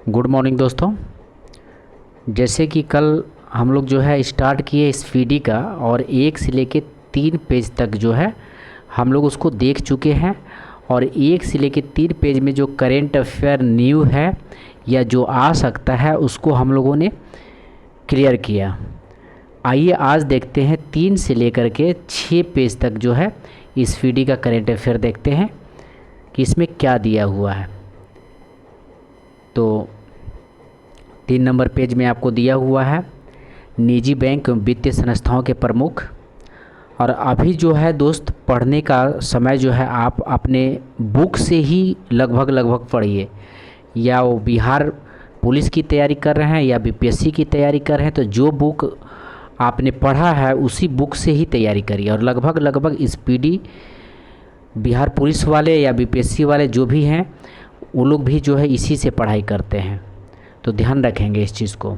Good morning दोस्तों। जैसे कि कल हम लोग जो है स्टार्ट किए स्पीडी का और 1 से लेके 3 पेज तक जो है हम लोग उसको देख चुके हैं। और 1 से लेके 3 पेज में जो करेंट अफेयर न्यू है या जो आ सकता है उसको हम लोगों ने क्लियर किया। आइए आज देखते हैं 3 से लेकर के 6 पेज तक जो है स्पीडी का करेंट अफेयर देखते हैं कि इसमें क्या दिया हुआ है। तो 3 नंबर पेज में आपको दिया हुआ है निजी बैंक वित्तीय संस्थाओं के प्रमुख। और अभी जो है दोस्त पढ़ने का समय जो है आप अपने बुक से ही लगभग पढ़िए, या वो बिहार पुलिस की तैयारी कर रहे हैं या बीपीएससी की तैयारी कर रहे हैं तो जो बुक आपने पढ़ा है उसी बुक से ही तैयारी करिए। और लगभग स्पीडी बिहार पुलिस वाले या बीपीएससी वाले जो भी हैं वो लोग भी जो है इसी से पढ़ाई करते हैं, तो ध्यान रखेंगे इस चीज़ को।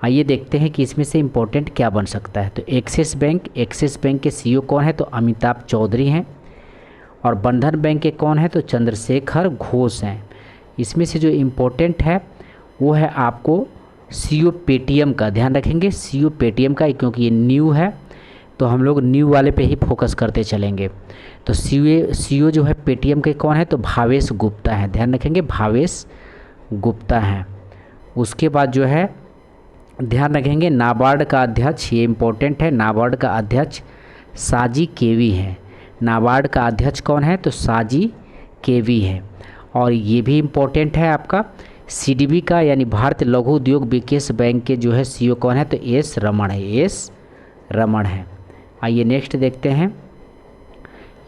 आइए देखते हैं कि इसमें से इम्पोर्टेंट क्या बन सकता है। तो एक्सिस बैंक के सीईओ कौन है? तो अमिताभ चौधरी हैं। और बंधन बैंक के कौन है? तो चंद्रशेखर घोष हैं। इसमें से जो इम्पोर्टेंट है वो है आपको सीईओ पेटीएम का, ध्यान रखेंगे सीईओ पेटीएम का, क्योंकि ये न्यू है तो हम लोग न्यू वाले पे ही फोकस करते चलेंगे। तो सीईओ जो है पेटीएम के कौन है? तो भावेश गुप्ता है, ध्यान रखेंगे भावेश गुप्ता हैं। उसके बाद जो है ध्यान रखेंगे नाबार्ड का अध्यक्ष, ये इम्पोर्टेंट है, नाबार्ड का अध्यक्ष साजी केवी है। नाबार्ड का अध्यक्ष कौन है? तो साजी केवी है। और ये भी इम्पोर्टेंट है आपका सीडीबी का यानी भारतीय लघु उद्योग विकास बैंक के जो है सीईओ कौन है? तो एस रमण है। आइए नेक्स्ट देखते हैं।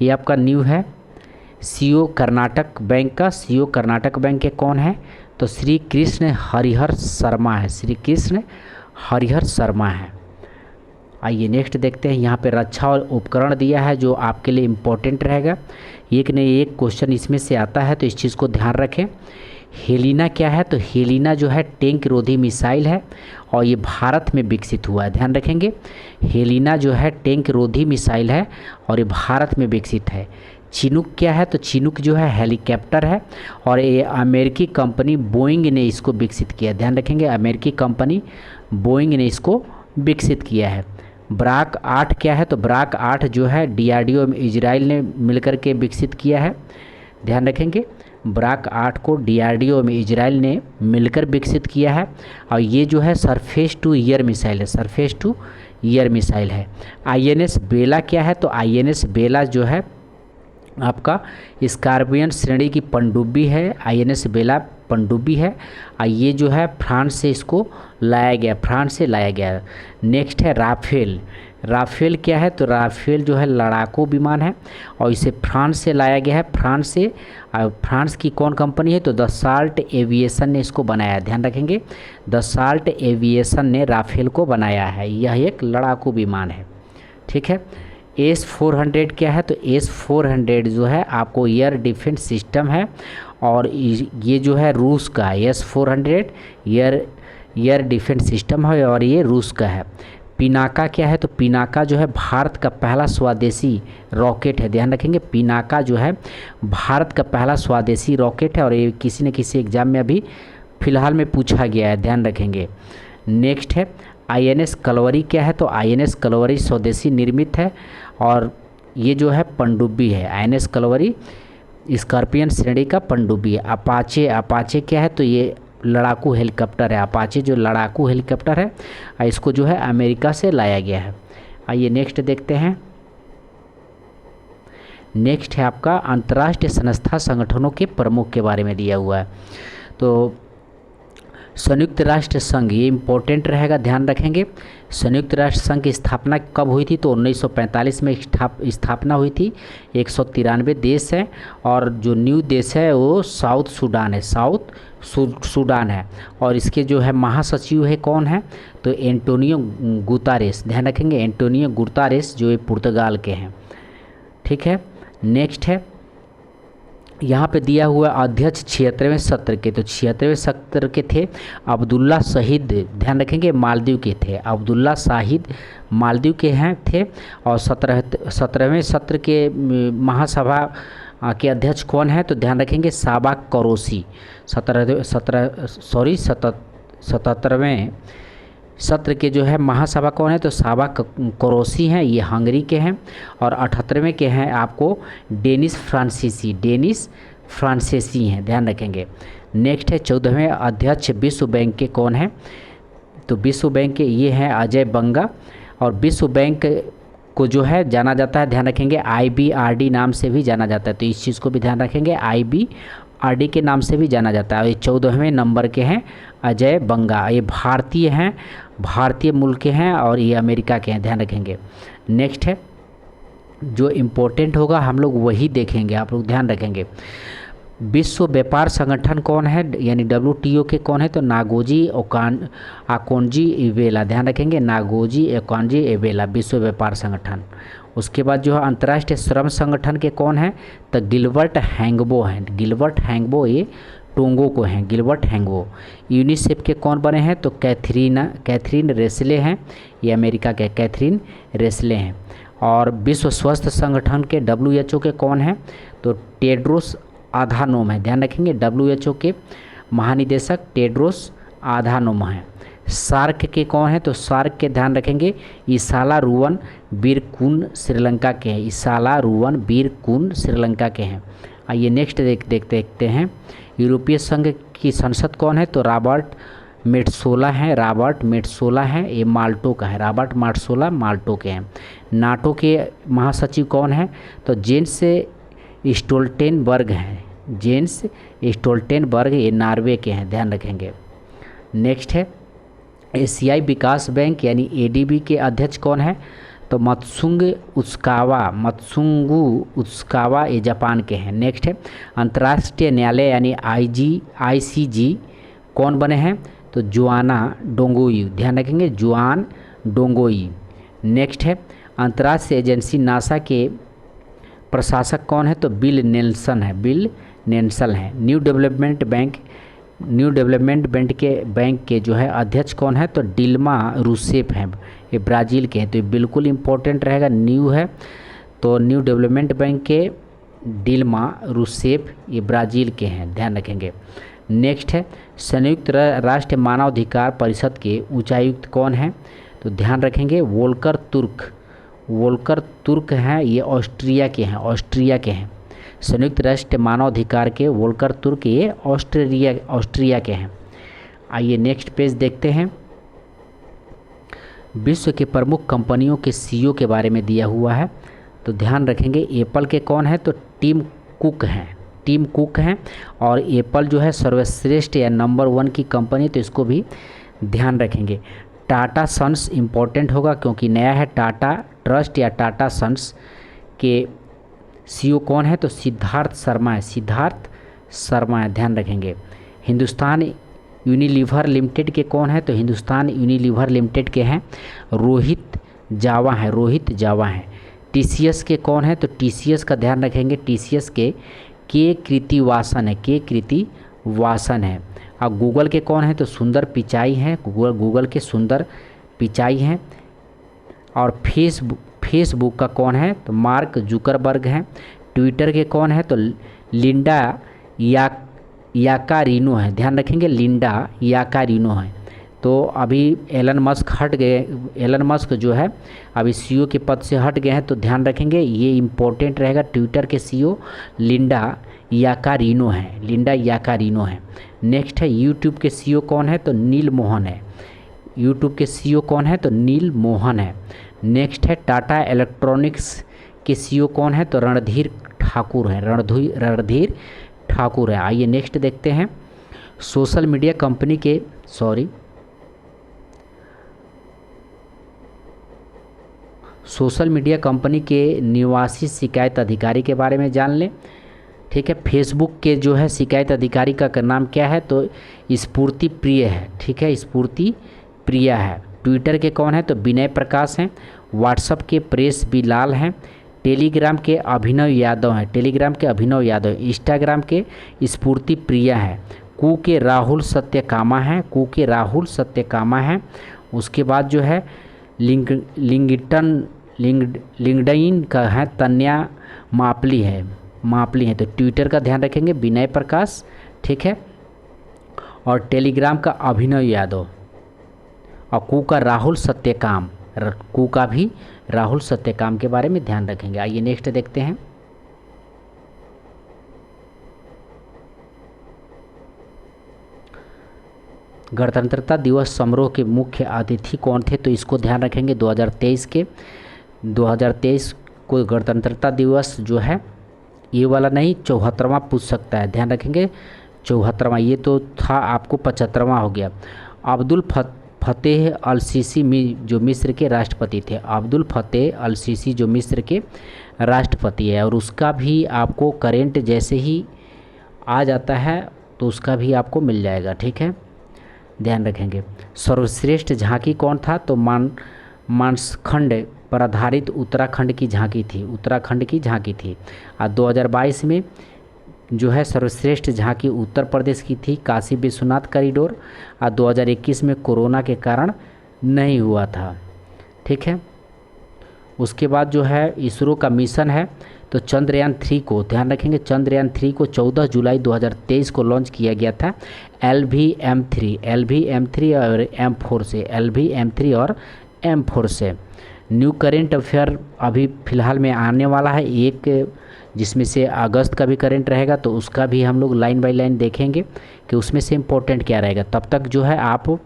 ये आपका न्यू है सीईओ कर्नाटक बैंक का। सीईओ कर्नाटक बैंक के कौन है? तो श्री कृष्ण हरिहर शर्मा है, श्री कृष्ण हरिहर शर्मा है। आइए नेक्स्ट देखते हैं। यहाँ पे रक्षा और उपकरण दिया है जो आपके लिए इम्पोर्टेंट रहेगा, एक न एक क्वेश्चन इसमें से आता है, तो इस चीज़ को ध्यान रखें। हेलिना क्या है? तो हेलिना जो है टैंक रोधी मिसाइल है और ये भारत में विकसित हुआ है, ध्यान रखेंगे। हेलिना जो है टैंक रोधी मिसाइल है और ये भारत में विकसित है। चिनूक क्या है? तो चिनूक जो है हेलीकॉप्टर है और ये अमेरिकी कंपनी बोइंग ने इसको विकसित किया, ध्यान रखेंगे अमेरिकी कंपनी बोइंग ने इसको विकसित किया है। ब्राक 8 क्या है? तो ब्राक 8 जो है डीआरडीओ में इजराइल ने मिलकर के विकसित किया है, ध्यान रखेंगे ब्राक 8 को डीआरडीओ में इजराइल ने मिलकर विकसित किया है। और ये जो है सरफेस टू एयर मिसाइल है, सरफेस टू एयर मिसाइल है। आईएनएस बेला क्या है? तो आईएनएस बेला जो है आपका स्कॉर्पियन श्रेणी की पनडुब्बी है, आईएनएस बेला पनडुब्बी है। और ये जो है फ्रांस से इसको लाया गया, फ्रांस से लाया गया। नेक्स्ट है राफेल। राफेल क्या है? तो राफेल जो है लड़ाकू विमान है और इसे फ्रांस से लाया गया है, फ्रांस से। फ्रांस की कौन कंपनी है? तो दसाल्ट एविएशन ने इसको बनाया, ध्यान रखेंगे दसाल्ट एविएशन ने राफेल को बनाया है। यह एक लड़ाकू विमान है, ठीक है। S-400 क्या है? तो S-400 जो है आपको एयर डिफेंस सिस्टम है और ये जो है रूस का है। S-400 एयर डिफेंस सिस्टम है और ये रूस का है। पिनाका क्या है? तो पिनाका जो है भारत का पहला स्वदेशी रॉकेट है, ध्यान रखेंगे पिनाका जो है भारत का पहला स्वदेशी रॉकेट है और ये किसी न किसी एग्जाम में अभी फ़िलहाल में पूछा गया है, ध्यान रखेंगे। नेक्स्ट है आईएनएस कलवरी क्या है? तो आईएनएस कलवरी स्वदेशी निर्मित है और ये जो है पनडुब्बी है। आईएनएस कलवरी स्कॉर्पियन श्रेणी का पनडुब्बी है। अपाचे क्या है? तो ये लड़ाकू हेलीकॉप्टर है। अपाचे जो लड़ाकू हेलीकॉप्टर है इसको जो है अमेरिका से लाया गया है। आइए नेक्स्ट देखते हैं। नेक्स्ट है आपका अंतर्राष्ट्रीय संस्था संगठनों के प्रमुख के बारे में दिया हुआ है। तो संयुक्त राष्ट्र संघ ये इम्पोर्टेंट रहेगा, ध्यान रखेंगे। संयुक्त राष्ट्र संघ की स्थापना कब हुई थी? तो 1945 में स्थापना हुई थी। 193 देश हैं और जो न्यू देश है वो साउथ सूडान है। और इसके जो है महासचिव है कौन है? तो एंटोनियो गुतारेस, ध्यान रखेंगे एंटोनियो गुतारेस जो ये पुर्तगाल के हैं, ठीक है। नेक्स्ट है यहाँ पे दिया हुआ अध्यक्ष 76वें सत्र के, तो 76वें सत्र के थे अब्दुल्ला शहीद, ध्यान रखेंगे मालदीव के थे, अब्दुल्ला शाहिद मालदीव के हैं थे। और 17वें सत्र के महासभा के अध्यक्ष कौन है? तो ध्यान रखेंगे साबा करोसी। 77वें सत्र के जो है महासभा कौन है? तो साबा करोसी हैं, ये हंगरी के हैं। और 78वें के हैं आपको डेनिस फ्रांसीसी हैं, ध्यान रखेंगे। नेक्स्ट है 14वें अध्यक्ष विश्व बैंक के कौन है? तो विश्व बैंक के ये हैं अजय बंगा। और विश्व बैंक को जो है जाना जाता है, ध्यान रखेंगे, IBRD नाम से भी जाना जाता है, तो इस चीज़ को भी ध्यान रखेंगे, IBRD के नाम से भी जाना जाता है। ये 14वें नंबर के हैं अजय बंगा। ये भारतीय हैं, भारतीय मूल के हैं और ये अमेरिका के हैं, ध्यान रखेंगे। नेक्स्ट है जो इम्पोर्टेंट होगा हम लोग वही देखेंगे, आप लोग ध्यान रखेंगे। विश्व व्यापार संगठन कौन है? यानी WTO के कौन है? तो नागोजी अकोंजी इवेला, ध्यान रखेंगे, नागोजी अकोंजी इवेला विश्व व्यापार संगठन। उसके बाद जो है अंतर्राष्ट्रीय श्रम संगठन के कौन है? तो गिलबर्ट हैंगबो हैं, गिलबर्ट हैंगबो, ये टोंगो को हैं, गिलबर्ट हैंगबो। यूनिसेफ के कौन बने हैं? तो कैथरीन रेसले हैं, ये अमेरिका के कैथरीन रेसले हैं। और विश्व स्वास्थ्य संगठन के WHO के कौन हैं? तो टेड्रोस आधानोम है, ध्यान रखेंगे, WHO के महानिदेशक टेड्रोस आधानोम हैं। सार्क के कौन है? तो सार्क के ध्यान रखेंगे इसाला रूवन बीरकुन श्रीलंका के हैं, इसाला रूवन बीरकुन श्रीलंका के हैं। आइए नेक्स्ट देखते हैं। यूरोपीय संघ की संसद कौन है? तो रॉबर्ट मेट्सोला हैं, रॉबर्ट मेट्सोला हैं, ये माल्टो का है, रॉबर्ट मेट्सोला माल्टो के हैं। नाटो के महासचिव कौन है? तो जेंस स्टोल्टेनबर्ग हैं, जेंस स्टोल्टेनबर्ग, ये नॉर्वे के हैं, ध्यान रखेंगे। नेक्स्ट है एशियाई विकास बैंक यानी ADB के अध्यक्ष कौन है? तो मत्सुंगु उत्सुकावा, ये जापान के हैं। नेक्स्ट है अंतर्राष्ट्रीय न्यायालय यानी ICJ कौन बने हैं? तो जुआना डोंगोई, ध्यान रखेंगे, जुआन डोंगोई। नेक्स्ट है अंतर्राष्ट्रीय एजेंसी नासा के प्रशासक कौन है? तो बिल नेल्सन है, बिल नेल्सन है। न्यू डेवलपमेंट बैंक के जो है अध्यक्ष कौन है? तो डिल्मा रूसेफ हैं, ये ब्राज़ील के हैं, तो ये बिल्कुल इम्पोर्टेंट रहेगा, न्यू है। तो न्यू डेवलपमेंट बैंक के डिल्मा रूसेफ, ये ब्राज़ील के हैं, ध्यान रखेंगे। नेक्स्ट है संयुक्त राष्ट्र मानवाधिकार परिषद के उच्चायुक्त कौन है? तो ध्यान रखेंगे वोल्कर तुर्क हैं, ये ऑस्ट्रिया के हैं, संयुक्त राष्ट्र मानवाधिकार के वोल्कर तुर्क, ये ऑस्ट्रिया के हैं। आइए नेक्स्ट पेज देखते हैं। विश्व के प्रमुख कंपनियों के CEO के बारे में दिया हुआ है, तो ध्यान रखेंगे एप्पल के कौन है? तो टिम कुक हैं। और एप्पल जो है सर्वश्रेष्ठ या नंबर 1 की कंपनी, तो इसको भी ध्यान रखेंगे। टाटा सन्स इम्पोर्टेंट होगा क्योंकि नया है, टाटा ट्रस्ट या टाटा सन्स के CEO कौन है? तो सिद्धार्थ शर्मा है, ध्यान रखेंगे। हिंदुस्तान यूनिलीवर लिमिटेड के कौन है? तो हिंदुस्तान यूनिलीवर लिमिटेड के हैं रोहित जावा हैं। TCS के कौन है? तो TCS का ध्यान रखेंगे, TCS के कृतिवासन है। और गूगल के कौन है? तो सुंदर पिचाई हैं, गूगल के सुंदर पिचाई हैं। और फेसबुक का कौन है? तो मार्क जुकरबर्ग हैं। ट्विटर के कौन है? तो लिंडा याकारिनो है, ध्यान रखेंगे, लिंडा याकारिनो है। तो अभी एलन मस्क हट गए, एलन मस्क जो है अभी CEO के पद से हट गए हैं, तो ध्यान रखेंगे ये इम्पोर्टेंट रहेगा। ट्विटर के CEO लिंडा याकारिनो है। नेक्स्ट है यूट्यूब के CEO कौन है? तो नील मोहन है। नेक्स्ट है टाटा इलेक्ट्रॉनिक्स के CEO कौन है? तो रणधीर ठाकुर है। आइए नेक्स्ट देखते हैं। सोशल मीडिया कंपनी के निवासी शिकायत अधिकारी के बारे में जान लें, ठीक है। फेसबुक के जो है शिकायत अधिकारी का नाम क्या है? तो स्फूर्ति प्रिय है, ठीक है, स्फूर्ति प्रिया है। ट्विटर के कौन है? तो विनय प्रकाश हैं। व्हाट्सएप के प्रेस बिलाल हैं। टेलीग्राम के अभिनव यादव हैं, इंस्टाग्राम के स्फूर्ति प्रिया है। कू के राहुल सत्यकामा हैं। उसके बाद जो है लिंक्डइन का है तन्या मापली है, माप ली हैं। तो ट्विटर का ध्यान रखेंगे विनय प्रकाश, ठीक है, और टेलीग्राम का अभिनव यादव, और कू का राहुल सत्यकाम, कू का भी राहुल सत्यकाम के बारे में ध्यान रखेंगे। आइए नेक्स्ट देखते हैं। गणतंत्रता दिवस समारोह के मुख्य अतिथि कौन थे? तो इसको ध्यान रखेंगे 2023 को गणतंत्रता दिवस जो है, ये वाला नहीं 74वां पूछ सकता है, ध्यान रखेंगे 74वां, ये तो था आपको 75वां हो गया। अब्दुल फतेह अल सीसी जो मिस्र के राष्ट्रपति थे, अब्दुल फतेह अल सीसी जो मिस्र के राष्ट्रपति है, और उसका भी आपको करेंट जैसे ही आ जाता है तो उसका भी आपको मिल जाएगा, ठीक है, ध्यान रखेंगे। सर्वश्रेष्ठ झांकी कौन था? तो मानसखंड पर आधारित उत्तराखंड की झांकी थी, उत्तराखंड की झांकी थी। और 2022 में जो है सर्वश्रेष्ठ झांकी उत्तर प्रदेश की थी, काशी विश्वनाथ कॉरिडोर। और 2021 में कोरोना के कारण नहीं हुआ था, ठीक है। उसके बाद जो है इसरो का मिशन है, तो चंद्रयान 3 को ध्यान रखेंगे, चंद्रयान 3 को 14 जुलाई 2023 को लॉन्च किया गया था LVM3 और M4 से, LVM3 और M4 से। न्यू करेंट अफेयर अभी फ़िलहाल में आने वाला है एक, जिसमें से अगस्त का भी करेंट रहेगा, तो उसका भी हम लोग लाइन बाय लाइन देखेंगे कि उसमें से इम्पोर्टेंट क्या रहेगा। तब तक जो है आप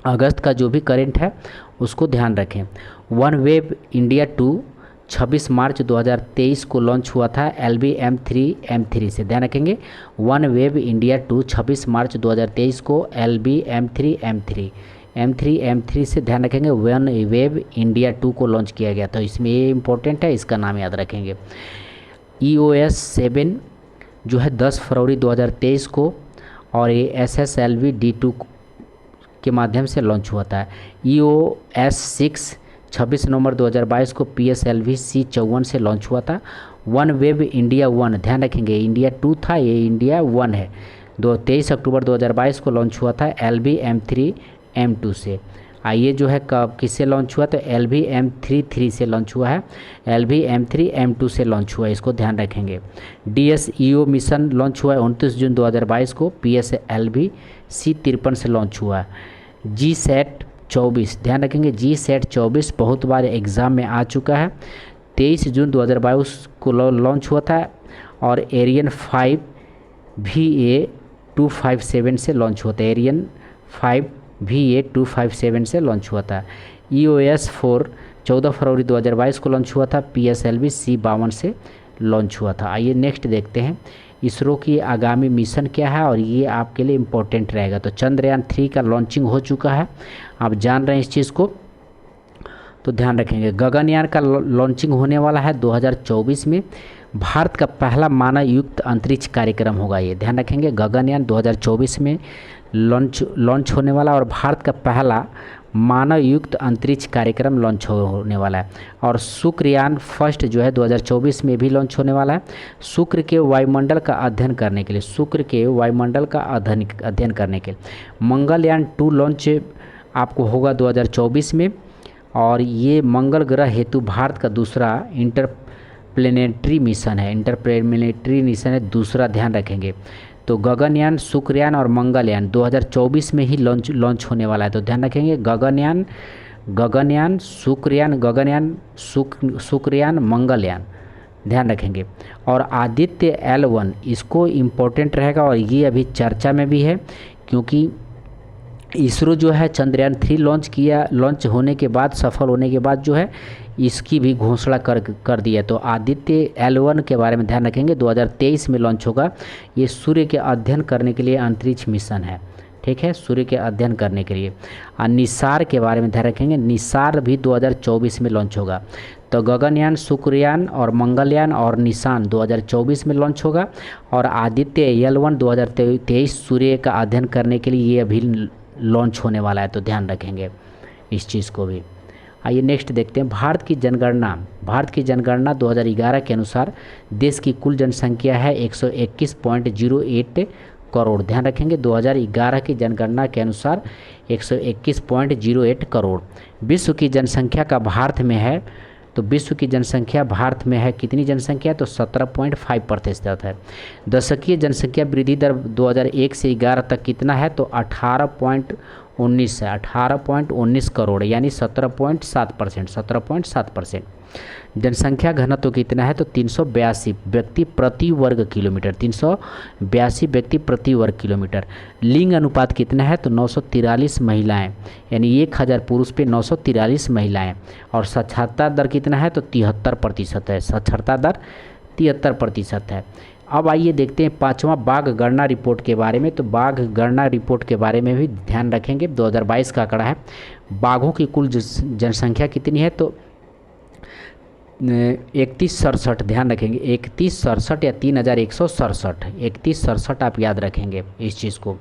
अगस्त का जो भी करेंट है उसको ध्यान रखें। वन वेब इंडिया 2 26 मार्च 2023 को लॉन्च हुआ था LVM3 से, ध्यान रखेंगे। वन वेब इंडिया 2 26 मार्च 2023 को LVM3 से ध्यान रखेंगे, वन वेब इंडिया 2 को लॉन्च किया गया। तो इसमें ये इंपॉर्टेंट है, इसका नाम याद रखेंगे। EOS 7 जो है 10 फरवरी 2023 को, और ये SSLV D2 के माध्यम से लॉन्च हुआ था। EOS 6 26 नवंबर 2022 को PSLV C54 से लॉन्च हुआ था। वन वेब इंडिया 1 ध्यान रखेंगे, इंडिया 2 था, ये इंडिया 1 है। 23 अक्टूबर 2022 को लॉन्च हुआ था LVM3M2 से। आइए जो है कब किससे लॉन्च हुआ? तो LVM3 से लॉन्च हुआ है, LVM3M2 से लॉन्च हुआ है, इसको ध्यान रखेंगे। DSEO मिशन लॉन्च हुआ है 29 जून 2022 को, PSLV C53 से लॉन्च हुआ है। GSAT 24 ध्यान रखेंगे, GSAT 24 बहुत बार एग्ज़ाम में आ चुका है, 23 जून 2022 को लॉन्च हुआ था। और एरियन 5 VA257 से लॉन्च हुआ था, एरियन 5 VA257 से लॉन्च हुआ था। EOS 4 14 फरवरी 2022 को लॉन्च हुआ था, PSLV C52 से लॉन्च हुआ था। आइए नेक्स्ट देखते हैं इसरो की आगामी मिशन क्या है, और ये आपके लिए इम्पोर्टेंट रहेगा। तो चंद्रयान 3 का लॉन्चिंग हो चुका है, आप जान रहे हैं इस चीज़ को, तो ध्यान रखेंगे। गगनयान का लॉन्चिंग होने वाला है 2024 में, भारत का पहला मानव युक्त अंतरिक्ष कार्यक्रम होगा, ये ध्यान रखेंगे। गगनयान 2024 में लॉन्च होने वाला, और भारत का पहला मानव युक्त अंतरिक्ष कार्यक्रम लॉन्च होने वाला है। और शुक्रयान फर्स्ट जो है 2024 में भी लॉन्च होने वाला है, शुक्र के वायुमंडल का अध्ययन करने के लिए, शुक्र के वायुमंडल का अध्ययन करने के लिए। मंगलयान 2 लॉन्च आपको होगा 2024 में, और ये मंगल ग्रह हेतु भारत का दूसरा इंटरप्लेनेटरी मिशन है, दूसरा, ध्यान रखेंगे। तो गगनयान, शुक्रयान और मंगलयान 2024 में ही लॉन्च होने वाला है, तो ध्यान रखेंगे। गगनयान, शुक्रयान, मंगलयान, ध्यान रखेंगे। और आदित्य L1 इसको इम्पोर्टेंट रहेगा, और ये अभी चर्चा में भी है, क्योंकि इसरो जो है चंद्रयान 3 लॉन्च होने के बाद, सफल होने के बाद जो है इसकी भी घोषणा कर दिया। तो आदित्य L1 के बारे में ध्यान रखेंगे, 2023 में लॉन्च होगा। ये सूर्य के अध्ययन करने के लिए अंतरिक्ष मिशन है, ठीक है, सूर्य के अध्ययन करने के लिए। और निसार के बारे में ध्यान रखेंगे, निसार भी 2024 में लॉन्च होगा। तो गगनयान, शुक्रयान और मंगलयान और निशान 2024 में लॉन्च होगा, और आदित्य L1 2023 सूर्य का अध्ययन करने के लिए ये अभी लॉन्च होने वाला है, तो ध्यान रखेंगे इस चीज़ को भी। आइए नेक्स्ट देखते हैं। भारत की जनगणना 2011 के अनुसार देश की कुल जनसंख्या है 121.08 करोड़, ध्यान रखेंगे। 2011 की जनगणना के अनुसार 121.08 करोड़। विश्व की जनसंख्या का भारत में है तो विश्व की जनसंख्या भारत में है कितनी जनसंख्या, तो 17.5% है। दशकीय जनसंख्या वृद्धि दर 2001 से 11 तक कितना है, तो 18.19 है, 18.19 करोड़ यानी 17.7%, 17.7%। जनसंख्या घनत्व कितना है, तो 382 व्यक्ति प्रति वर्ग किलोमीटर, 382 व्यक्ति प्रति वर्ग किलोमीटर। लिंग अनुपात कितना है, तो 943 महिलाएं, यानी 1000 पुरुष पे 943 महिलाएं। और साक्षरता दर कितना है, तो 73% है, साक्षरता दर 73% है। अब आइए देखते हैं पाँचवा बाघ गणना रिपोर्ट के बारे में। तो बाघ गणना रिपोर्ट के बारे में भी ध्यान रखेंगे। 2022 का आंकड़ा है। बाघों की कुल जनसंख्या कितनी है, तो 3167, ध्यान रखेंगे 3167 या 3167, 3167 आप याद रखेंगे इस चीज़ को।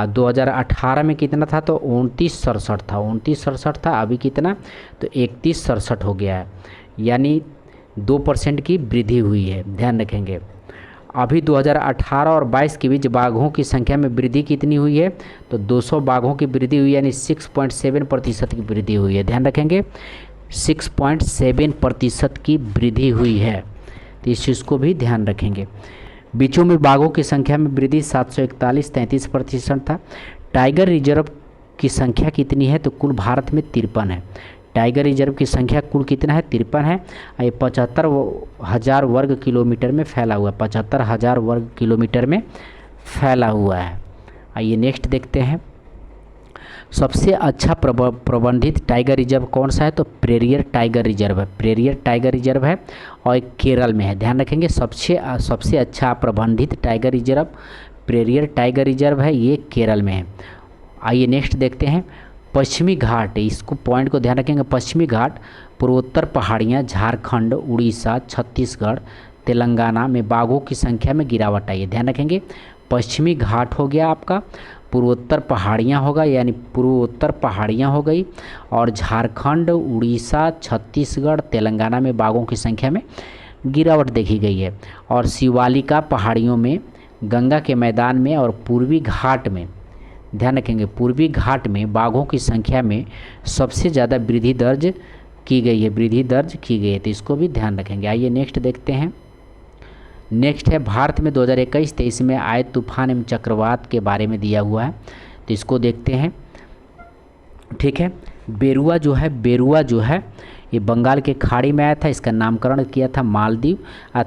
2018 में कितना था, तो 2967 था, 2967 था। अभी कितना, तो 3167 हो गया है, यानी 2% की वृद्धि हुई है, ध्यान रखेंगे। अभी 2018 और 22 के बीच बाघों की संख्या में वृद्धि कितनी हुई है, तो 200 बाघों की वृद्धि हुई, यानी 6.7% की वृद्धि हुई है, ध्यान रखेंगे 6.7% की वृद्धि हुई है। तो इस चीज़ को भी ध्यान रखेंगे। बीचों में बाघों की संख्या में वृद्धि 741, 33% था। टाइगर रिजर्व की संख्या कितनी है, तो कुल भारत में 53 है। टाइगर रिजर्व की संख्या कुल कितना है, 53 है। ये 75,000 वर्ग किलोमीटर में फैला हुआ है, 75,000 वर्ग किलोमीटर में फैला हुआ है। आइए नेक्स्ट देखते हैं। सबसे अच्छा प्रबंधित टाइगर रिजर्व कौन सा है, तो पेरियर टाइगर रिजर्व है, पेरियर टाइगर रिजर्व है और एक केरल में है, ध्यान रखेंगे। सबसे अच्छा प्रबंधित tiger reserve Periyar tiger reserve है, ये केरल में है। आइए नेक्स्ट देखते हैं। पश्चिमी घाट, इसको पॉइंट को ध्यान रखेंगे। पश्चिमी घाट, पूर्वोत्तर पहाड़ियाँ, झारखंड, उड़ीसा, छत्तीसगढ़, तेलंगाना में बाघों की संख्या में गिरावट आई है, ध्यान रखेंगे। पश्चिमी घाट हो गया आपका, पूर्वोत्तर पहाड़ियाँ होगा, यानी पूर्वोत्तर पहाड़ियाँ हो गई, और झारखंड, उड़ीसा, छत्तीसगढ़, तेलंगाना में बाघों की संख्या में गिरावट देखी गई है। और शिवालिका पहाड़ियों में, गंगा के मैदान में और पूर्वी घाट में, ध्यान रखेंगे पूर्वी घाट में बाघों की संख्या में सबसे ज़्यादा वृद्धि दर्ज की गई है, वृद्धि दर्ज की गई है, तो इसको भी ध्यान रखेंगे। आइए नेक्स्ट देखते हैं। नेक्स्ट है भारत में 2021-23 में आए तूफान एवं चक्रवात के बारे में दिया हुआ है, तो इसको देखते हैं, ठीक है। बेरुआ जो है ये बंगाल के खाड़ी में आया था, इसका नामकरण किया था मालदीव।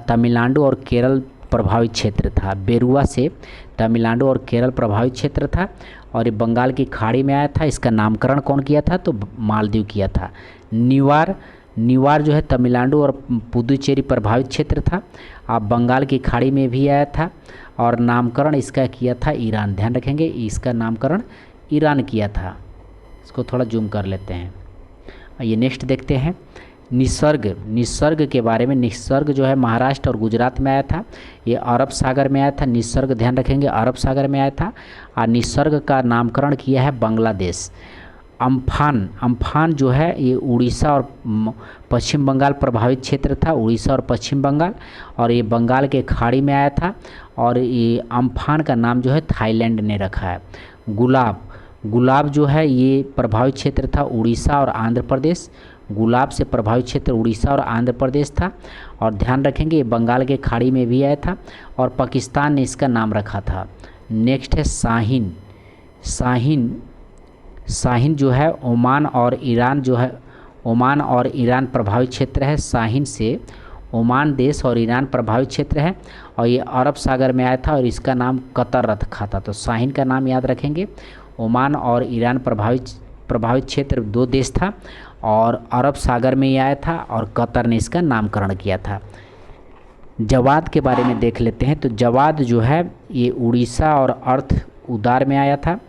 तमिलनाडु और केरल प्रभावित क्षेत्र था। बेरुआ से तमिलनाडु और केरल प्रभावित क्षेत्र था और ये बंगाल की खाड़ी में आया था, इसका नामकरण कौन किया था, तो मालदीव किया था। निवार जो है तमिलनाडु और पुदुचेरी प्रभावित क्षेत्र था, आप बंगाल की खाड़ी में भी आया था और नामकरण इसका किया था ईरान, ध्यान रखेंगे इसका नामकरण ईरान किया था। इसको थोड़ा जूम कर लेते हैं। ये नेक्स्ट देखते हैं। निसर्ग के बारे में। निसर्ग जो है महाराष्ट्र और गुजरात में आया था, ये अरब सागर में आया था। निसर्ग ध्यान रखेंगे अरब सागर में आया था। और निसर्ग का नामकरण किया है बांग्लादेश। अम्फान जो है ये उड़ीसा और पश्चिम बंगाल प्रभावित क्षेत्र था, उड़ीसा और पश्चिम बंगाल, और ये बंगाल के खाड़ी में आया था। और ये अम्फान का नाम जो है थाईलैंड ने रखा है। गुलाब जो है ये प्रभावित क्षेत्र था उड़ीसा और आंध्र प्रदेश। गुलाब से प्रभावित क्षेत्र उड़ीसा और आंध्र प्रदेश था। और ध्यान रखेंगे ये बंगाल के खाड़ी में भी आया था और पाकिस्तान ने इसका नाम रखा था। नेक्स्ट है शाहीन जो है ओमान और ईरान प्रभावित क्षेत्र है। शाहीन से ओमान देश और ईरान प्रभावित क्षेत्र है और ये अरब सागर में आया था और इसका नाम कतर रखा था। तो शाहीन का नाम याद रखेंगे। ओमान और ईरान प्रभावित क्षेत्र दो देश था और अरब सागर में ही आया था और कतर ने इसका नामकरण किया था। जवाद के बारे में देख लेते हैं। तो जवाद जो है ये उड़ीसा और अर्थ उदार में आया था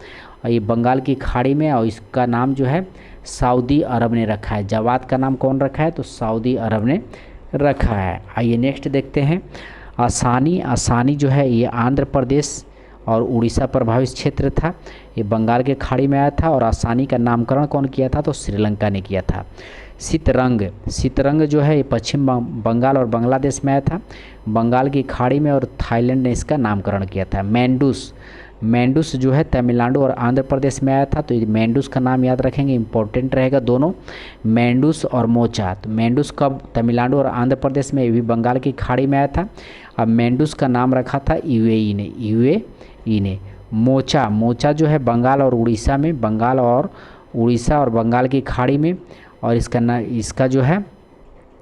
और ये बंगाल की खाड़ी में, और इसका नाम जो है सऊदी अरब ने रखा है। जवाद का नाम कौन रखा है, तो सऊदी अरब ने रखा है। आइए नेक्स्ट देखते हैं। आसानी जो है ये आंध्र प्रदेश और उड़ीसा प्रभावित क्षेत्र था, ये बंगाल के खाड़ी में आया था। और आसानी का नामकरण कौन किया था, तो श्रीलंका ने किया था। शीतरंग जो है ये पश्चिम बंगाल और बांग्लादेश में आया था, बंगाल की खाड़ी में, और थाईलैंड ने इसका नामकरण किया था। मेंडूस जो है तमिलनाडु और आंध्र प्रदेश में आया था, तो मेंडूस का नाम याद रखेंगे, इंपॉर्टेंट रहेगा दोनों, मेंडूस और मोचा। तो मेंडूस कब तमिलनाडु और आंध्र प्रदेश में, ये भी बंगाल की खाड़ी में आया था। अब मेंडूस का नाम रखा था यूएई ने, यूएई ने। मोचा, मोचा जो है बंगाल और उड़ीसा में, बंगाल और उड़ीसा और बंगाल की खाड़ी में, और इसका जो है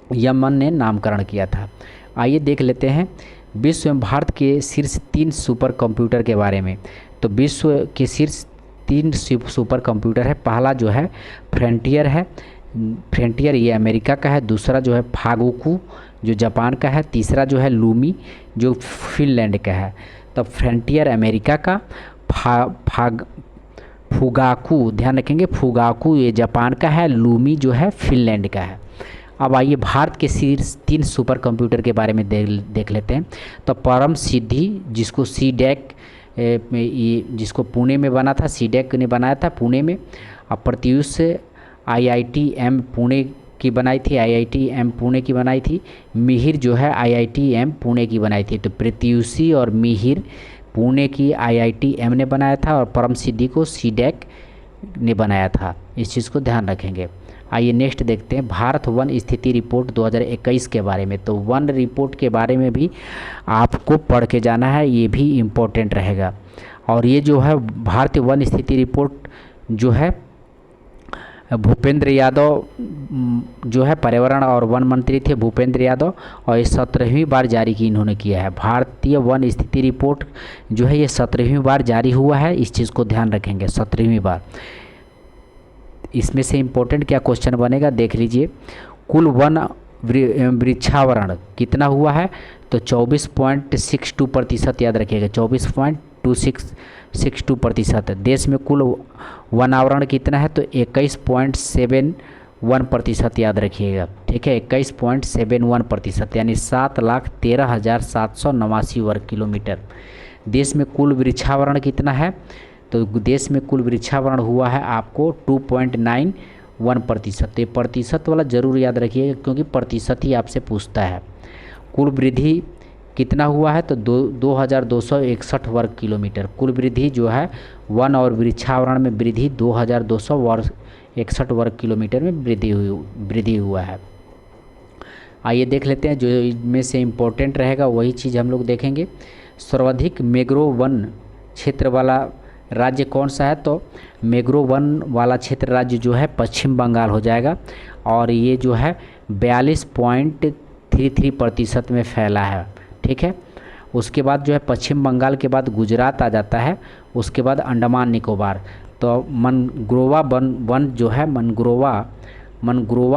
यमन ने नामकरण किया था। आइए देख लेते हैं विश्व में भारत के शीर्ष 3 सुपर कंप्यूटर के बारे में। तो विश्व के शीर्ष 3 सुपर कंप्यूटर है। पहला जो है फ्रंटियर है, फ्रंटियर ये अमेरिका का है। दूसरा जो है फागोकू जो जापान का है। तीसरा जो है लूमी जो फिनलैंड का है। तो फ्रंटियर अमेरिका का, फुगाकू ध्यान रखेंगे, फुगाकू ये जापान का है, लूमी जो है फिनलैंड का है। अब आइए भारत के शीर्ष 3 सुपर कंप्यूटर के बारे में देख लेते हैं। तो परम सिद्धि जिसको सीडैक, जिसको पुणे में बना था, सीडैक ने बनाया था पुणे में। अब प्रत्यूष IITM पुणे की बनाई थी, IITM पुणे की बनाई थी। मिहिर जो है IITM पुणे की बनाई थी। तो प्रत्यूषी और मिहिर पुणे की IITM ने बनाया था, और परम सिद्धि को सीडैक ने बनाया था। इस चीज़ को ध्यान रखेंगे। आइए नेक्स्ट देखते हैं भारत वन स्थिति रिपोर्ट 2021 के बारे में। तो वन रिपोर्ट के बारे में भी आपको पढ़ के जाना है, ये भी इम्पोर्टेंट रहेगा। और ये जो है भारतीय वन स्थिति रिपोर्ट जो है भूपेंद्र यादव जो है पर्यावरण और वन मंत्री थे भूपेंद्र यादव, और ये 17वीं बार जारी की इन्होंने किया है। भारतीय वन स्थिति रिपोर्ट जो है ये 17वीं बार जारी हुआ है, इस चीज़ को ध्यान रखेंगे, 17वीं बार। इसमें से इम्पोर्टेंट क्या क्वेश्चन बनेगा देख लीजिए। कुल वन वृक्षावरण कितना हुआ है? तो 24.62% याद रखिएगा, 24.62%। देश में कुल वन आवरण कितना है? तो 21.71% याद रखिएगा, ठीक है, 21.71%, यानी 7,13,789 वर्ग किलोमीटर। देश में कुल वृक्षावरण कितना है? तो देश में कुल वृक्षावरण हुआ है आपको 2.91%। तो ये प्रतिशत वाला जरूर याद रखिएगा, क्योंकि प्रतिशत ही आपसे पूछता है। कुल वृद्धि कितना हुआ है? तो 2261 वर्ग किलोमीटर। कुल वृद्धि जो है वन और वृक्षावरण में वृद्धि 2261 वर्ग किलोमीटर में वृद्धि हुआ है। आइए देख लेते हैं, जो इनमें से इम्पोर्टेंट रहेगा वही चीज़ हम लोग देखेंगे। सर्वाधिक मैंग्रोव वन क्षेत्र वाला राज्य कौन सा है? तो मैंग्रोव वन वाला क्षेत्र राज्य जो है पश्चिम बंगाल हो जाएगा, और ये जो है 42.33% में फैला है, ठीक है। उसके बाद जो है पश्चिम बंगाल के बाद गुजरात आ जाता है, उसके बाद अंडमान निकोबार। तो मनग्रोवा वन जो है मनग्रोवा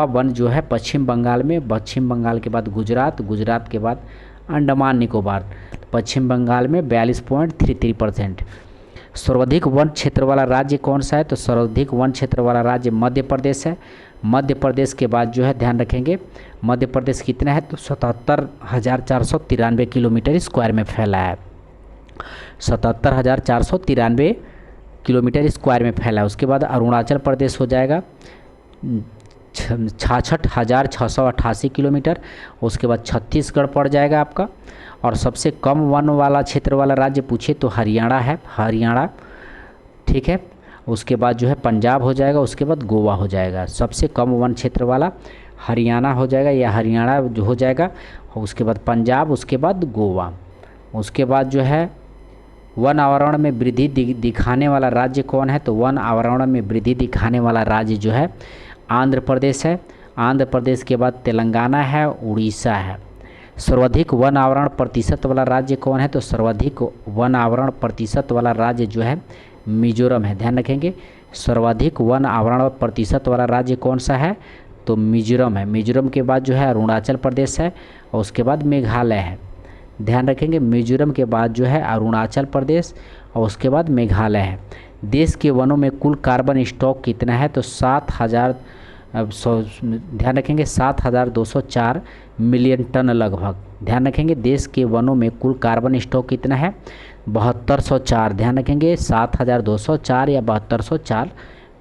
वन जो है पश्चिम बंगाल में, पश्चिम बंगाल के बाद गुजरात, गुजरात के बाद अंडमान निकोबार। पश्चिम बंगाल में 42.33%। सर्वाधिक वन क्षेत्र वाला राज्य कौन सा है? तो सर्वाधिक वन क्षेत्र वाला राज्य मध्य प्रदेश है। मध्य प्रदेश के बाद जो है ध्यान रखेंगे, मध्य प्रदेश कितना है? तो 77,493 किलोमीटर स्क्वायर में फैला है, 77,493 किलोमीटर स्क्वायर में फैला है। उसके बाद अरुणाचल प्रदेश हो जाएगा 66,688 किलोमीटर। उसके बाद छत्तीसगढ़ पड़ जाएगा आपका, और सबसे कम वन वाला क्षेत्र वाला राज्य पूछे तो हरियाणा है, हरियाणा, ठीक है। उसके बाद जो है पंजाब हो जाएगा, उसके बाद गोवा हो जाएगा। सबसे कम वन क्षेत्र वाला हरियाणा हो जाएगा, या हरियाणा जो हो जाएगा, उसके बाद पंजाब, उसके बाद गोवा। उसके बाद जो है वन आवरण में वृद्धि दिखाने वाला राज्य कौन है? तो वन आवरण में वृद्धि दिखाने वाला राज्य जो है आंध्र प्रदेश है। आंध्र प्रदेश के बाद तेलंगाना है, उड़ीसा है। सर्वाधिक वन आवरण प्रतिशत वाला राज्य कौन है? तो सर्वाधिक वन आवरण प्रतिशत वाला राज्य जो है मिजोरम है, ध्यान रखेंगे। सर्वाधिक वन आवरण प्रतिशत वाला राज्य कौन सा है? तो मिजोरम है। मिजोरम के बाद जो है अरुणाचल प्रदेश है, और उसके बाद मेघालय है, ध्यान रखेंगे। मिजोरम के बाद जो है अरुणाचल प्रदेश, और उसके बाद मेघालय है। देश के वनों में कुल कार्बन स्टॉक कितना है? तो 7,000 ध्यान रखेंगे 7,204 मिलियन टन लगभग, ध्यान रखेंगे। देश के वनों में कुल कार्बन स्टॉक कितना है? 7204, ध्यान रखेंगे 7,204 या 7204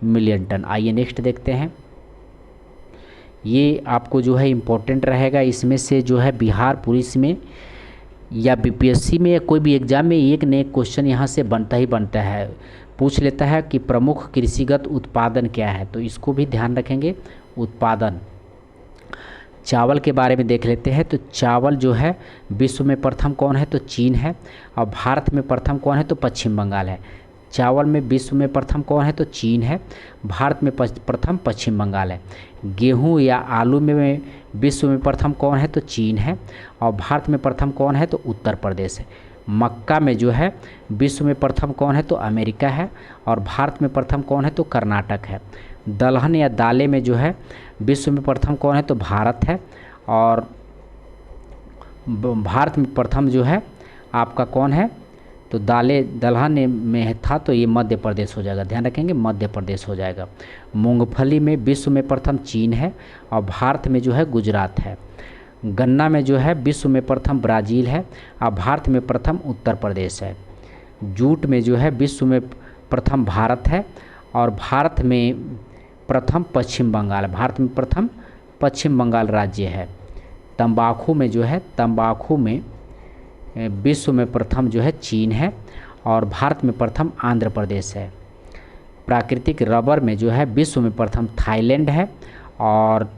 मिलियन टन। आइए नेक्स्ट देखते हैं। ये आपको जो है इम्पोर्टेंट रहेगा। इसमें से जो है बिहार पुलिस में या बीपीएससी में या कोई भी एग्ज़ाम में एक न एक क्वेश्चन यहाँ से बनता ही बनता है, पूछ लेता है कि प्रमुख कृषिगत उत्पादन क्या है, तो इसको भी ध्यान रखेंगे। उत्पादन, चावल के बारे में देख लेते हैं। तो चावल जो है विश्व में प्रथम कौन है, तो चीन है। और भारत में प्रथम कौन है, तो पश्चिम बंगाल है। चावल में विश्व में प्रथम कौन है, तो चीन है। भारत में प्रथम पश्चिम बंगाल है। गेहूं या आलू में विश्व में प्रथम कौन है, तो चीन है। और भारत में प्रथम कौन है, तो उत्तर प्रदेश है। मक्का में जो है विश्व में प्रथम कौन है, तो अमेरिका है। और भारत में प्रथम कौन है, तो कर्नाटक है। दलहन या दालें में जो है विश्व में प्रथम कौन है, तो भारत है। और भारत में प्रथम जो है आपका कौन है, तो दलहन में था तो ये मध्य प्रदेश हो जाएगा, ध्यान रखेंगे मध्य प्रदेश हो जाएगा। मूंगफली में विश्व में प्रथम चीन है और भारत में जो है गुजरात है। गन्ना में जो है विश्व में प्रथम ब्राज़ील है और भारत में प्रथम उत्तर प्रदेश है। जूट में जो है विश्व में प्रथम भारत है और भारत में प्रथम पश्चिम बंगाल, भारत में प्रथम पश्चिम बंगाल राज्य है। तंबाकू में जो है, तंबाकू में विश्व में प्रथम जो है चीन है और भारत में प्रथम आंध्र प्रदेश है। प्राकृतिक रबर में जो है विश्व में प्रथम थाईलैंड है और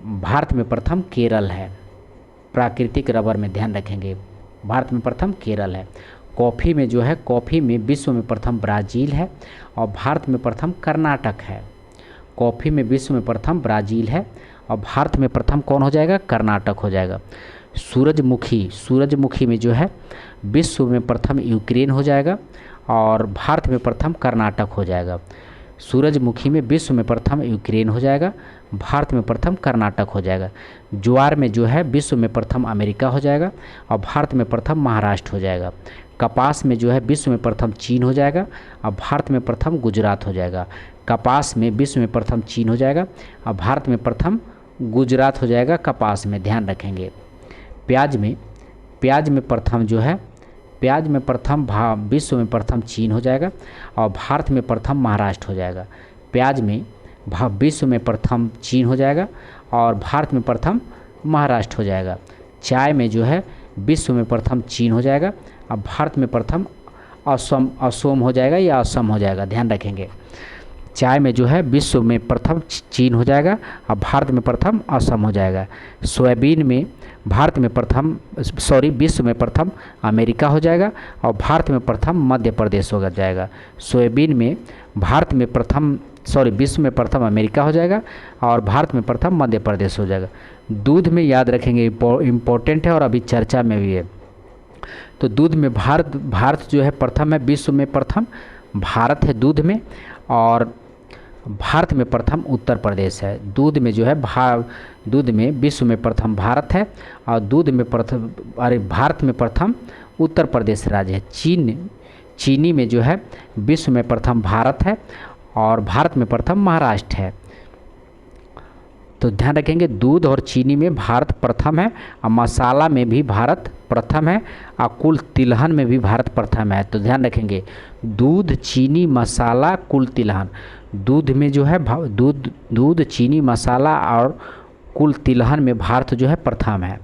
भारत में प्रथम केरल है। प्राकृतिक रबर में ध्यान रखेंगे भारत में प्रथम केरल है। कॉफ़ी में जो है, कॉफ़ी में विश्व में प्रथम ब्राज़ील है और भारत में प्रथम कर्नाटक है। कॉफ़ी में विश्व में प्रथम ब्राज़ील है और भारत में प्रथम कौन हो जाएगा, कर्नाटक हो जाएगा। सूरजमुखी, सूरजमुखी में जो है विश्व में प्रथम यूक्रेन हो जाएगा और भारत में प्रथम कर्नाटक हो जाएगा। सूरजमुखी में विश्व में प्रथम यूक्रेन हो जाएगा, भारत में प्रथम कर्नाटक हो जाएगा। ज्वार में जो है विश्व में प्रथम अमेरिका हो जाएगा और भारत में प्रथम महाराष्ट्र हो जाएगा। कपास में जो है विश्व में प्रथम चीन हो जाएगा और भारत में प्रथम गुजरात हो जाएगा। कपास में विश्व में प्रथम चीन हो जाएगा और भारत में प्रथम गुजरात हो जाएगा कपास में, ध्यान रखेंगे। प्याज में प्रथम जो है, प्याज में प्रथम विश्व में प्रथम चीन हो जाएगा और भारत में प्रथम महाराष्ट्र हो जाएगा। प्याज में विश्व में प्रथम चीन हो जाएगा और भारत में प्रथम महाराष्ट्र हो जाएगा। चाय में जो है विश्व में प्रथम चीन हो जाएगा और भारत में प्रथम असम हो जाएगा या असम हो जाएगा, ध्यान रखेंगे। चाय में जो है विश्व में प्रथम चीन हो जाएगा और भारत में प्रथम असम हो जाएगा। सोयाबीन में भारत में प्रथम विश्व में प्रथम अमेरिका हो जाएगा और भारत में प्रथम मध्य प्रदेश हो जाएगा। सोयाबीन में भारत में प्रथम विश्व में प्रथम अमेरिका हो जाएगा और भारत में प्रथम मध्य प्रदेश हो जाएगा। दूध में याद रखेंगे, इम्पोर्टेंट है और अभी चर्चा में भी है। तो दूध में भारत जो है प्रथम है, विश्व में प्रथम भारत है दूध में और भारत में प्रथम उत्तर प्रदेश है। दूध में जो है दूध में विश्व में प्रथम भारत है और दूध में भारत में प्रथम उत्तर प्रदेश राज्य है। चीनी में जो है विश्व में प्रथम भारत है और भारत में प्रथम महाराष्ट्र है। तो ध्यान रखेंगे दूध और चीनी में भारत प्रथम है और मसाला में भी भारत प्रथम है और कुल तिलहन में भी भारत प्रथम है। तो ध्यान रखेंगे दूध, चीनी, मसाला, कुल तिलहन। दूध में जो है दूध, चीनी, मसाला और कुल तिलहन में भारत जो है प्रथम है।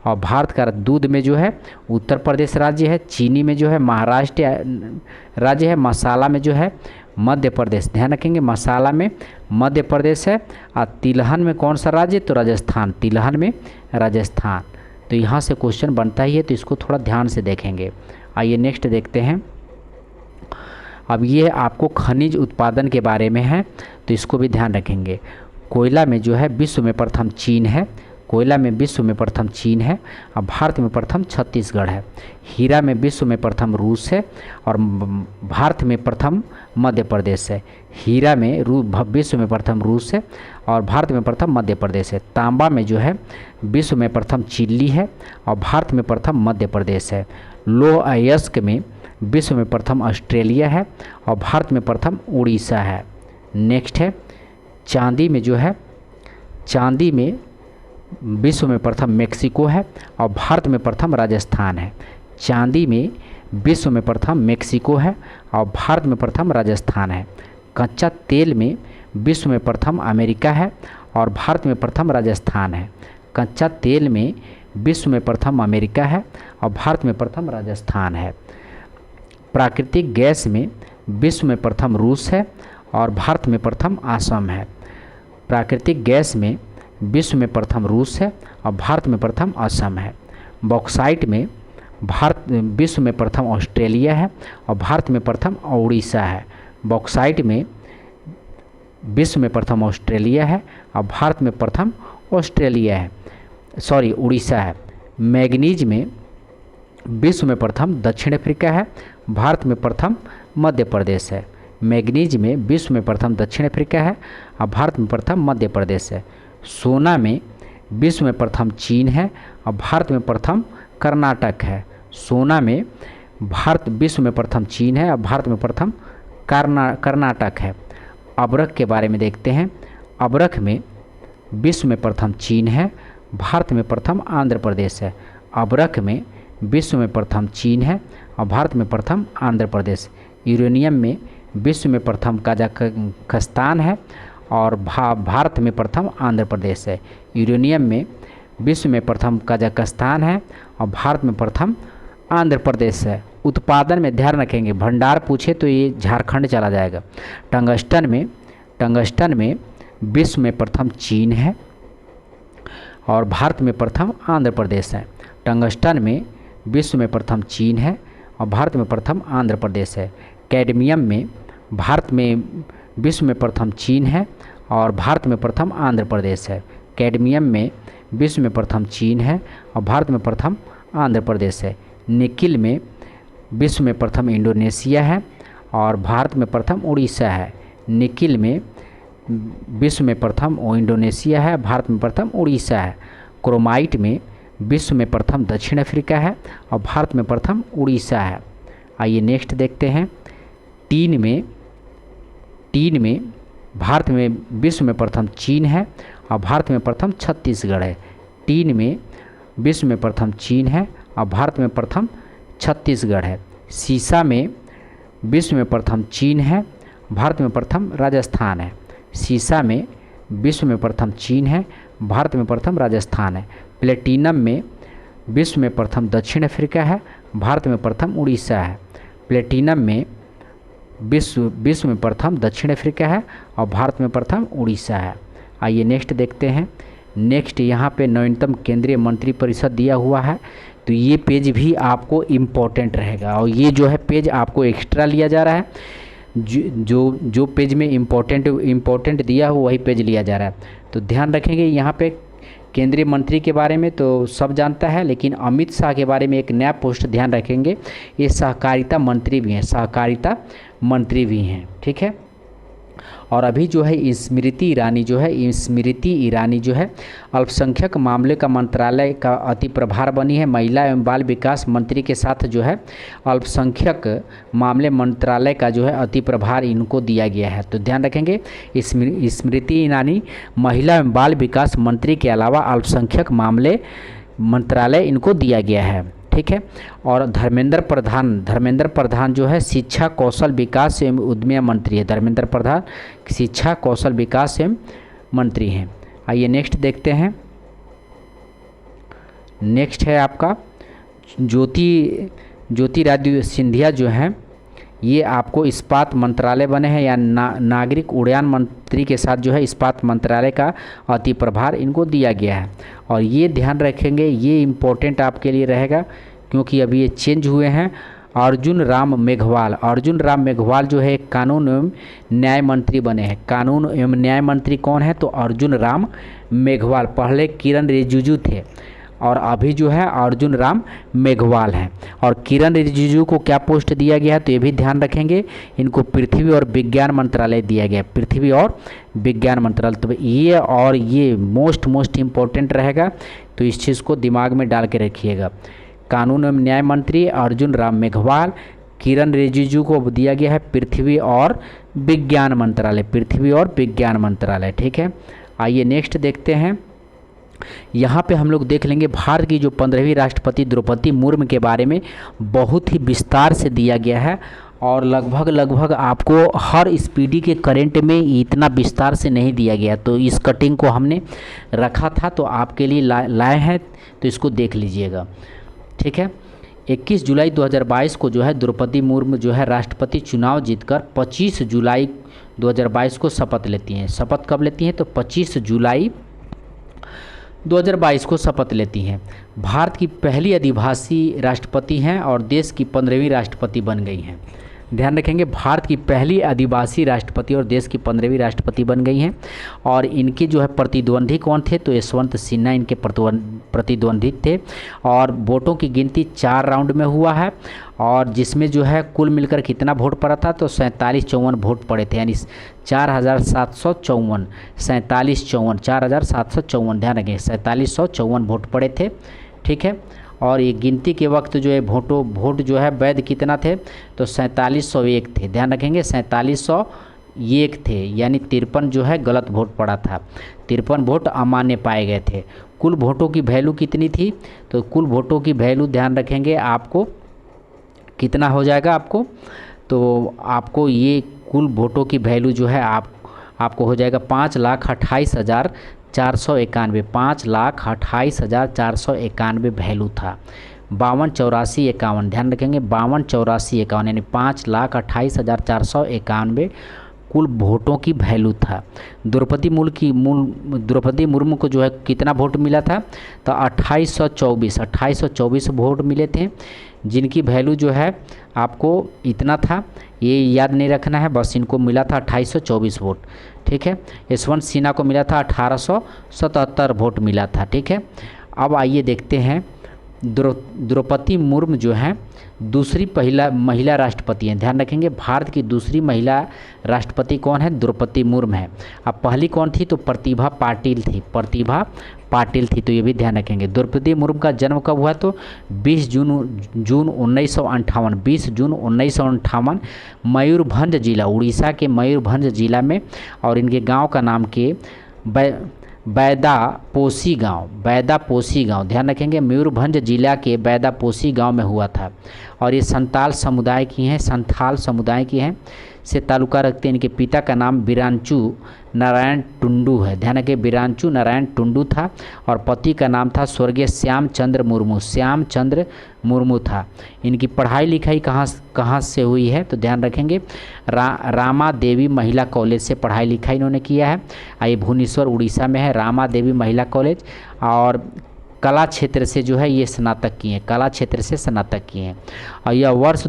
और भारत का दूध में जो है उत्तर प्रदेश राज्य है, चीनी में जो है महाराष्ट्र राज्य है, मसाला में जो है मध्य प्रदेश, ध्यान रखेंगे मसाला में मध्य प्रदेश है और तिलहन में कौन सा राज्य, तो राजस्थान, तिलहन में राजस्थान। तो यहाँ से क्वेश्चन बनता ही है, तो इसको थोड़ा ध्यान से देखेंगे। आइए नेक्स्ट देखते हैं। अब ये आपको खनिज उत्पादन के बारे में है, तो इसको भी ध्यान रखेंगे। कोयला में जो है विश्व में प्रथम चीन है, कोयला में विश्व में प्रथम चीन है और भारत में प्रथम छत्तीसगढ़ है। हीरा में विश्व में प्रथम रूस है और भारत में प्रथम मध्य प्रदेश है। हीरा में विश्व में प्रथम रूस है और भारत में प्रथम मध्य प्रदेश है। तांबा में जो है विश्व में प्रथम चिली है और भारत में प्रथम मध्य प्रदेश है। लौह अयस्क में विश्व में प्रथम ऑस्ट्रेलिया है और भारत में प्रथम उड़ीसा है। नेक्स्ट है चांदी में जो है, चांदी में विश्व में प्रथम मेक्सिको है और भारत में प्रथम राजस्थान है। चांदी में विश्व में प्रथम मेक्सिको है और भारत में प्रथम राजस्थान है। कच्चा तेल में विश्व में प्रथम अमेरिका है और भारत में प्रथम राजस्थान है। कच्चा तेल में विश्व में प्रथम अमेरिका है और भारत में प्रथम राजस्थान है। प्राकृतिक गैस में विश्व में प्रथम रूस है और भारत में प्रथम असम है। प्राकृतिक गैस में विश्व में प्रथम रूस है और भारत में प्रथम असम है। बॉक्साइट में विश्व में प्रथम ऑस्ट्रेलिया है और भारत में प्रथम उड़ीसा है। बॉक्साइट में विश्व में प्रथम ऑस्ट्रेलिया है और भारत में प्रथम उड़ीसा है। मैग्नीज में विश्व में प्रथम दक्षिण अफ्रीका है, भारत में प्रथम मध्य प्रदेश है। मैग्नीज में विश्व में प्रथम दक्षिण अफ्रीका है और भारत में प्रथम मध्य प्रदेश है। सोना में विश्व में प्रथम चीन है और भारत में प्रथम कर्नाटक है। सोना में विश्व में प्रथम चीन है और भारत में प्रथम कर्नाटक है। अबरख के बारे में देखते हैं। अबरख में विश्व में प्रथम चीन है, भारत में प्रथम आंध्र प्रदेश है। अबरख में विश्व में प्रथम चीन है और भारत में प्रथम आंध्र प्रदेश। यूरेनियम में विश्व में प्रथम कजाकिस्तान है और भारत में प्रथम आंध्र प्रदेश है। यूरेनियम में विश्व में प्रथम कजाकिस्तान है और भारत में प्रथम आंध्र प्रदेश है। उत्पादन में ध्यान रखेंगे, भंडार पूछे तो ये झारखंड चला जाएगा। टंगस्टन में विश्व में प्रथम चीन है और भारत में प्रथम आंध्र प्रदेश है। टंगस्टन में विश्व में प्रथम चीन है और भारत में प्रथम आंध्र प्रदेश है। कैडमियम में विश्व में प्रथम चीन है और भारत में प्रथम आंध्र प्रदेश है। कैडमियम में विश्व में प्रथम चीन है और भारत में प्रथम आंध्र प्रदेश है। निकिल में विश्व में प्रथम इंडोनेशिया है और भारत में प्रथम उड़ीसा है। निकिल में विश्व में प्रथम इंडोनेशिया है, भारत में प्रथम उड़ीसा है। क्रोमाइट में विश्व में प्रथम दक्षिण अफ्रीका है और भारत में प्रथम उड़ीसा है। आइए नेक्स्ट देखते हैं। टीन में भारत में विश्व में प्रथम चीन है और भारत में प्रथम छत्तीसगढ़ है। टीन में विश्व में प्रथम चीन है और भारत में प्रथम छत्तीसगढ़ है। सीसा में विश्व में प्रथम चीन है, भारत में प्रथम राजस्थान है। सीसा में विश्व में प्रथम चीन है, भारत में प्रथम राजस्थान है। प्लेटिनम में विश्व में प्रथम दक्षिण अफ्रीका है, भारत में प्रथम उड़ीसा है। प्लेटिनम में विश्व में प्रथम दक्षिण अफ्रीका है और भारत में प्रथम उड़ीसा है। आइए नेक्स्ट देखते हैं। नेक्स्ट यहाँ पे न्यूनतम केंद्रीय मंत्रिपरिषद दिया हुआ है, तो ये पेज भी आपको इम्पोर्टेंट रहेगा और ये जो है पेज आपको एक्स्ट्रा लिया जा रहा है। जो पेज में इम्पोर्टेंट दिया हो वही पेज लिया जा रहा है। तो ध्यान रखेंगे यहाँ पे केंद्रीय मंत्री के बारे में तो सब जानता है, लेकिन अमित शाह के बारे में एक नया पोस्ट ध्यान रखेंगे। ये सहकारिता मंत्री भी हैं, ठीक है। और अभी जो है स्मृति ईरानी जो है अल्पसंख्यक मामले का मंत्रालय का अति प्रभार बनी है। महिला एवं बाल विकास मंत्री के साथ जो है अल्पसंख्यक मामले मंत्रालय का जो है अति प्रभार इनको दिया गया है। तो ध्यान रखेंगे, स्मृति ईरानी महिला एवं बाल विकास मंत्री के अलावा अल्पसंख्यक मामले मंत्रालय इनको दिया गया है, ठीक है। और धर्मेंद्र प्रधान जो है शिक्षा कौशल विकास एवं उद्यम मंत्री है। धर्मेंद्र प्रधान शिक्षा कौशल विकास एवं मंत्री हैं। आइए नेक्स्ट देखते हैं। नेक्स्ट है आपका ज्योतिरादित्य सिंधिया जो हैं, ये आपको इस्पात मंत्रालय बने हैं या नागरिक उड्डयन मंत्री के साथ जो है इस्पात मंत्रालय का अति प्रभार इनको दिया गया है। और ये ध्यान रखेंगे, ये इम्पोर्टेंट आपके लिए रहेगा क्योंकि अभी ये चेंज हुए हैं। अर्जुन राम मेघवाल जो है कानून एवं न्याय मंत्री बने हैं। कानून एवं न्याय मंत्री कौन है? तो अर्जुन राम मेघवाल। पहले किरण रिजिजू थे और अभी जो है अर्जुन राम मेघवाल हैं। और किरण रिजिजू को क्या पोस्ट दिया गया है तो ये भी ध्यान रखेंगे, इनको पृथ्वी और विज्ञान मंत्रालय दिया गया, पृथ्वी और विज्ञान मंत्रालय। तो ये मोस्ट इम्पोर्टेंट रहेगा, तो इस चीज़ को दिमाग में डाल के रखिएगा। कानून एवं न्याय मंत्री अर्जुन राम मेघवाल, किरण रिजिजू को दिया गया है पृथ्वी और विज्ञान मंत्रालय, ठीक है। आइए नेक्स्ट देखते हैं। यहाँ पे हम लोग देख लेंगे भारत की जो 15वीं राष्ट्रपति द्रौपदी मुर्मू के बारे में बहुत ही विस्तार से दिया गया है और लगभग आपको हर स्पीडी के करंट में इतना विस्तार से नहीं दिया गया, तो इस कटिंग को हमने रखा था तो आपके लिए लाए हैं, तो इसको देख लीजिएगा। ठीक है। 21 जुलाई 2022 को जो है द्रौपदी मुर्मू जो है राष्ट्रपति चुनाव जीतकर 25 जुलाई 2022 को शपथ लेती हैं। शपथ कब लेती हैं? तो 25 जुलाई 2022 को शपथ लेती हैं। भारत की पहली आदिवासी राष्ट्रपति हैं और देश की 15वीं राष्ट्रपति बन गई हैं। ध्यान रखेंगे, भारत की पहली आदिवासी राष्ट्रपति और देश की 15वीं राष्ट्रपति बन गई हैं। और इनके जो है प्रतिद्वंदी कौन थे? तो यशवंत सिन्हा इनके प्रतिद्वंदी थे। और वोटों की गिनती 4 राउंड में हुआ है, और जिसमें जो है कुल मिलकर कितना वोट पड़ा था? तो 4754 वोट पड़े थे, यानी 4754, 4754, 4754, ध्यान रखें 4754 वोट पड़े थे। ठीक है। और ये गिनती के वक्त जो है वोट जो है वैध कितना थे? तो 4701 थे। ध्यान रखेंगे 4701 थे, यानी 53 जो है गलत वोट पड़ा था, 53 वोट अमान्य पाए गए थे। कुल वोटों की वैल्यू कितनी थी? तो कुल वोटों की वैल्यू ध्यान रखेंगे आपको कितना हो जाएगा आपको? तो आपको ये कुल वोटों की वैल्यू जो है आपको हो जाएगा 5,28,491, 5,28,491 वैल्यू था। 52,84,51, ध्यान रखेंगे 52,84,51, यानी 5,28,491 कुल वोटों की वैल्यू था। द्रौपदी मुर्मू को जो है कितना वोट मिला था? तो 2824 वोट मिले थे, जिनकी वैल्यू जो है आपको इतना था, ये याद नहीं रखना है, बस इनको मिला था 2824 वोट। ठीक है। यशवंत सिन्हा को मिला था 1877 वोट मिला था। ठीक है। अब आइए देखते हैं द्रौपदी मुर्मू जो है दूसरी महिला राष्ट्रपति हैं। ध्यान रखेंगे भारत की दूसरी महिला राष्ट्रपति कौन है? द्रौपदी मुर्मू है। अब पहली कौन थी? तो प्रतिभा पाटिल थी, प्रतिभा पाटिल थी, तो ये भी ध्यान रखेंगे। द्रौपदी मुर्मू का जन्म कब हुआ? तो 20 जून 1958, 20 जून 1958 मयूरभंज जिला, उड़ीसा के मयूरभंज जिला में, और इनके गांव का नाम के बैदापोसी गांव, ध्यान रखेंगे मयूरभंज जिला के बैदापोसी गांव में हुआ था। और ये संथाल समुदाय की हैं, से ताल्लुक़ा रखते हैं। इनके पिता का नाम बिरांचू नारायण टुंडू है, ध्यान रखें बिरांचू नारायण टुंडू था, और पति का नाम था स्वर्गीय श्यामचंद्र मुर्मू था। इनकी पढ़ाई लिखाई कहाँ से हुई है? तो ध्यान रखेंगे रामा देवी महिला कॉलेज से पढ़ाई लिखाई इन्होंने किया है। ये भुवनेश्वर उड़ीसा में है रामा देवी महिला कॉलेज। और कला क्षेत्र से जो है ये स्नातक किए हैं, कला क्षेत्र से स्नातक किए हैं। और यह वर्ष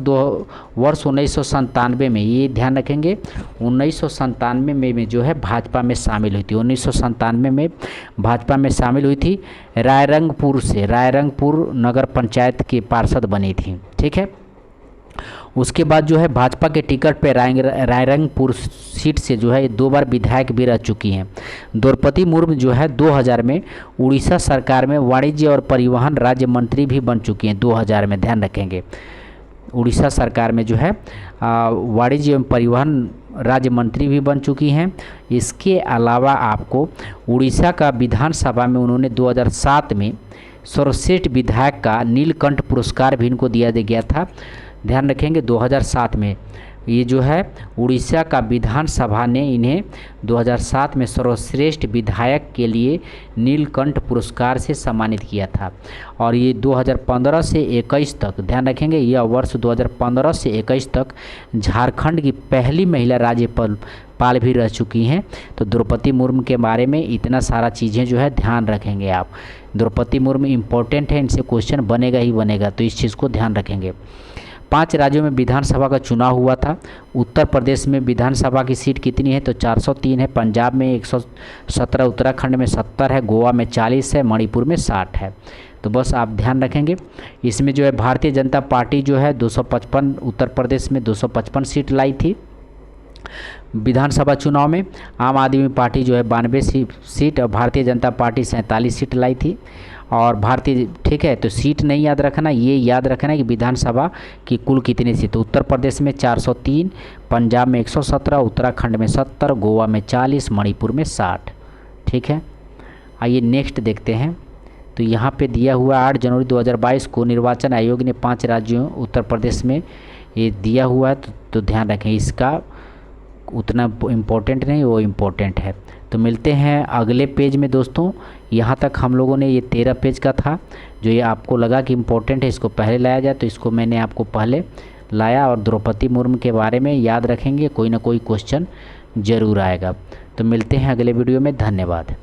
1997 में, ये ध्यान रखेंगे 1997 में जो है भाजपा में शामिल हुई थी, 1997 में भाजपा में शामिल हुई थी। रायरंगपुर नगर पंचायत की पार्षद बनी थी। ठीक है। उसके बाद जो है भाजपा के टिकट पे रायरंगपुर सीट से जो है 2 बार विधायक भी रह चुकी हैं। द्रौपदी मुर्मू जो है 2000 में उड़ीसा सरकार में वाणिज्य और परिवहन राज्य मंत्री भी बन चुकी हैं। 2000 में ध्यान रखेंगे उड़ीसा सरकार में जो है वाणिज्य एवं परिवहन राज्य मंत्री भी बन चुकी हैं। इसके अलावा आपको उड़ीसा का विधानसभा में उन्होंने 2007 में सर्वश्रेष्ठ विधायक का नीलकंठ पुरस्कार भी इनको दिया गया था। ध्यान रखेंगे 2007 में ये जो है उड़ीसा का विधानसभा ने इन्हें 2007 में सर्वश्रेष्ठ विधायक के लिए नीलकंठ पुरस्कार से सम्मानित किया था। और ये 2015 से 21 तक, ध्यान रखेंगे यह वर्ष 2015 से 21 तक झारखंड की पहली महिला राज्यपाल भी रह चुकी हैं। तो द्रौपदी मुर्मू के बारे में इतना सारा चीज़ें जो है ध्यान रखेंगे आप। द्रौपदी मुर्मू इम्पोर्टेंट है, इनसे क्वेश्चन बनेगा ही बनेगा, तो इस चीज़ को ध्यान रखेंगे। 5 राज्यों में विधानसभा का चुनाव हुआ था। उत्तर प्रदेश में विधानसभा की सीट कितनी है? तो 403 है। पंजाब में 117, उत्तराखंड में 70 है, गोवा में 40 है, मणिपुर में 60 है। तो बस आप ध्यान रखेंगे। इसमें जो है भारतीय जनता पार्टी जो है 255, उत्तर प्रदेश में 255 सीट लाई थी विधानसभा चुनाव में। आम आदमी पार्टी जो है 92 सीट और भारतीय जनता पार्टी 47 सीट लाई थी। और भारतीय, ठीक है, तो सीट नहीं याद रखना, ये याद रखना कि विधानसभा की कुल कितनी सीट। तो उत्तर प्रदेश में 403, पंजाब में 117, उत्तराखंड में 70, गोवा में 40, मणिपुर में 60। ठीक है। आइए नेक्स्ट देखते हैं। तो यहाँ पे दिया हुआ 8 जनवरी 2022 को निर्वाचन आयोग ने 5 राज्यों उत्तर प्रदेश में ये दिया हुआ है तो ध्यान रखें, इसका उतना इम्पोर्टेंट नहीं, वो इम्पोर्टेंट है। तो मिलते हैं अगले पेज में दोस्तों। यहाँ तक हम लोगों ने, ये 13 पेज का था, जो ये आपको लगा कि इम्पोर्टेंट है इसको पहले लाया जाए, तो इसको मैंने आपको पहले लाया। और द्रौपदी मुर्मू के बारे में याद रखेंगे, कोई ना कोई क्वेश्चन ज़रूर आएगा। तो मिलते हैं अगले वीडियो में, धन्यवाद।